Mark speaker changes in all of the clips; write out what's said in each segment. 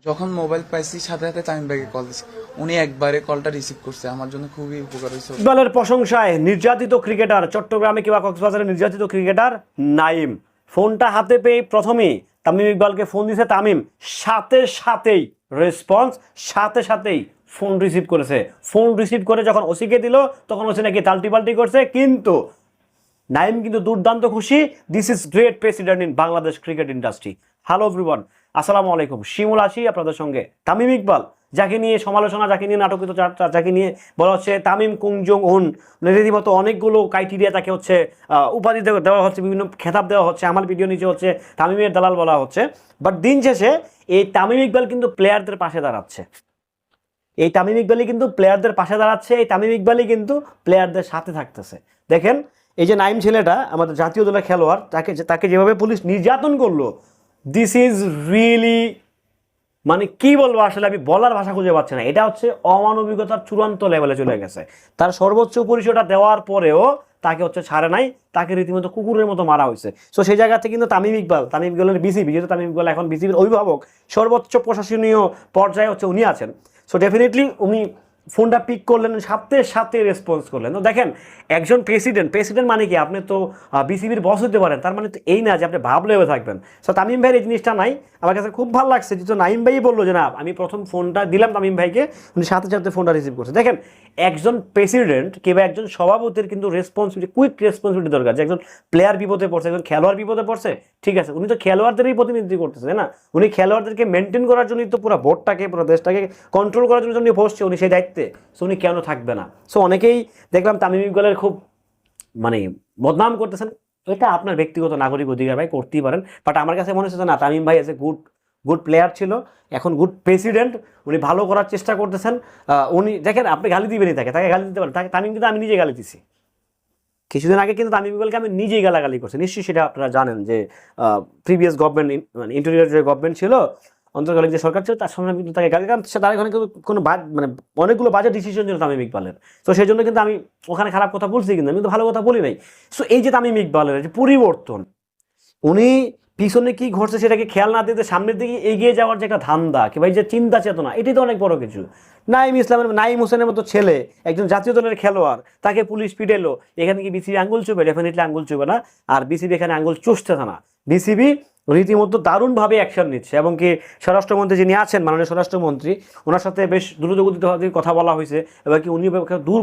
Speaker 1: যখন মোবাইল পাইছি সাথে সাথে তামিম ভাইকে কল দিছি, উনি একবারে কলটা রিসিভ করছে, আমার জন্য খুবই উপকার হয়েছে।
Speaker 2: ইকবালের প্রশংসায় নির্যাতিত ক্রিকেটার, চট্টগ্রামে কিংবা কক্সবাজারের নির্যাতিত ক্রিকেটার নাইম ফোনটা হাতে পেয়ে প্রথমেই তামিম ইকবালকে ফোন দিয়েছে। তামিম সাথে সাথেই রেসপন্স, সাথে সাথেই ফোন রিসিভ করেছে। ফোন রিসিভ করে যখন ওসিকে দিল তখন ওসি নাকি তাল্টি পাল্টি করছে, কিন্তু নাইম কিন্তু দুর্দান্ত খুশি। This is great president in Bangladesh cricket industry. Hello everyone, আসসালামু আলাইকুম। শিমুল আছি আপনাদের সঙ্গে। তামিম ইকবাল, যাকে নিয়ে সমালোচনা, যাকে নিয়ে নাটকিত চর্চা, যাকে নিয়ে বলা হচ্ছে তামিম কুংজং উন, রীতিমতো অনেকগুলো ক্রাইটেরিয়া তাকে হচ্ছে উপাধি দেওয়া হচ্ছে, বিভিন্ন খেতাব দেওয়া হচ্ছে, আমার ভিডিও নিচে হচ্ছে তামিমের দালাল বলা হচ্ছে। বাট দিন শেষে এই তামিম ইকবাল কিন্তু প্লেয়ারদের পাশে দাঁড়াচ্ছে। এই তামিম ইকবালই কিন্তু প্লেয়ারদের পাশে দাঁড়াচ্ছে। এই তামিম ইকবালই কিন্তু প্লেয়ারদের সাথে থাকতেছে। দেখেন, এই যে নাইম ছেলেটা, আমাদের জাতীয় দলের খেলোয়াড়, তাকে যেভাবে পুলিশ নির্যাতন করলো, দিস ইজ রিয়েলি, মানে কি বলবো আসলে, আমি বলার ভাষা খুঁজে পাচ্ছি না। এটা হচ্ছে অমানবিকতার চূড়ান্ত লেভেলে চলে গেছে। তার সর্বোচ্চ পরিচয়টা দেওয়ার পরেও তাকে হচ্ছে ছাড়ে নাই, তাকে রীতিমতো কুকুরের মতো মারা হয়েছে। সো সেই জায়গা থেকে কিন্তু তামিম ইকবালের বিসিবি, যেহেতু তামিম ইকবাল এখন বিসিবির অভিভাবক, সর্বোচ্চ প্রশাসনীয় পর্যায়ে হচ্ছে উনি আছেন। সো ডেফিনেটলি উনি ফোনটা পিক করলেন, সাথে সাথে রেসপন্স করলেন। তো দেখেন, একজন প্রেসিডেন্ট মানে কি, আপনি তো বিসিবির বস হতে পারেন, তার মানে তো এই না যে আপনি ভাবলে হয়ে থাকবেন। সো তামিম ভাইয়ের এই জিনিসটা নাই, আমার কাছে খুব ভালো লাগছে। যেহেতু নাইম ভাই বললো যে না, আমি প্রথম ফোনটা দিলাম তামিম ভাইকে, উনি সাথে সাথে ফোনটা রিসিভ করছে। দেখেন, একজন প্রেসিডেন্ট কিংবা একজন সভাপতির কিন্তু রেসপন্সিবিলিটি, কুইক রেসপন্সিবিলিটি দরকার। যে একজন প্লেয়ার বিপদে পড়ছে, একজন খেলোয়াড় বিপদে পড়ছে, ঠিক আছে, উনি তো খেলোয়াড়দেরই প্রতিনিধিত্ব করতেছে, তাই না? উনি খেলোয়াড়দেরকে মেনটেন করার জন্যই তো পুরো বোর্ডটাকে, পুরো দেশটাকে কন্ট্রোল করার জন্য উনি বসছে, উনি সেই দায়িত্বে। সো উনি কেন থাকবে না? সো অনেকেই দেখলাম তামিম ইকবালের খুব মানে বদনাম করতেছেন। এটা আপনার ব্যক্তিগত নাগরিক অধিকার, ভাই, করতেই পারেন। বাট আমার কাছে মনে হচ্ছে না, তামিম ভাই এজ এ গুড প্লেয়ার ছিল, এখন গুড প্রেসিডেন্ট, উনি ভালো করার চেষ্টা করতেছেন। উনি দেখেন, আপনি গালি দিবেনই, তাকে গালি দিতে পারেন। তামিম কিন্তু আমি নিজে গালি দিছি কিছুদিন আগে, কিন্তু তামিম ইকবালকে আমি নিজেই গালাগালি করছি। নিশ্চয়ই সেটা আপনারা জানেন যে প্রিভিয়াস গভর্নমেন্ট, মানে ইন্টেরিয়র যে গভর্নমেন্ট ছিল, অন্তর্কালীন যে সরকার ছিল, তার সামনে কিন্তু তাকে গালি, কারণ তার এখানে কিন্তু কোনো মানে অনেকগুলো বাজে ডিসিশন ছিল তামিম ইকবালের। তো সেই জন্য কিন্তু আমি ওখানে খারাপ কথা বলছি, কিন্তু আমি তো ভালো কথা বলি নাই। সো এই যে তামিম ইকবালের যে পরিবর্তন, উনি পিছনে কি ঘটছে সেটাকে খেয়াল না দিতে সামনের দিকে এগিয়ে যাওয়ার যে একটা ধান্দা কিংবা এই যে চিন্তা চেতনা, এটাই তো অনেক বড় কিছু। নাইম হোসেনের মতো ছেলে, একজন জাতীয় দলের খেলোয়াড়, তাকে পুলিশ পিটেলো, এখানে কি বিসিবি আঙ্গুল চুবে? ডেফিনেটলি আঙ্গুল চুবে না। আর বিসিবি এখানে আঙ্গুল চুষতেছে না। বিসিবি রীতিমতো দারুণভাবে অ্যাকশন নিচ্ছে, এবং কি স্বরাষ্ট্রমন্ত্রী যিনি আছেন, মাননীয় স্বরাষ্ট্রমন্ত্রী, ওনার সাথে বেশ দ্রুতগতিতে কথা বলা হয়েছে, এবং কি উনি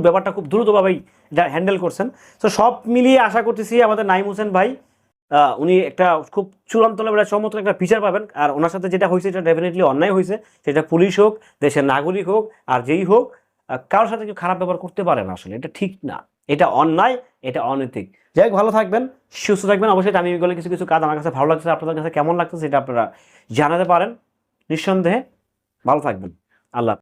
Speaker 2: ব্যাপারটা খুব দ্রুতভাবেই হ্যান্ডেল করছেন। তো সব মিলিয়ে আশা করতেছি আমাদের নাইম হোসেন ভাই, উনি একটা খুব চূড়ান্ত লেভেলের চমৎকার একটা বিচার পাবেন। আর ওনার সাথে যেটা হয়েছে এটা ডেফিনেটলি অন্যায় হয়েছে, সেটা পুলিশ হোক, দেশের নাগরিক হোক, আর যেই হোক, কারোর সাথে কেউ খারাপ ব্যবহার করতে পারে না। আসলে এটা ঠিক না, এটা অন্যায়, এটা অনৈতিক। যাই হোক, ভালো থাকবেন, সুস্থ থাকবেন। অবশ্যই আমি এগুলো কিছু কিছু কাজ আমার কাছে ভালো লাগছে, আপনাদের কাছে কেমন লাগছে সেটা আপনারা জানাতে পারেন। নিঃসন্দেহে ভালো থাকবেন। আল্লাহ।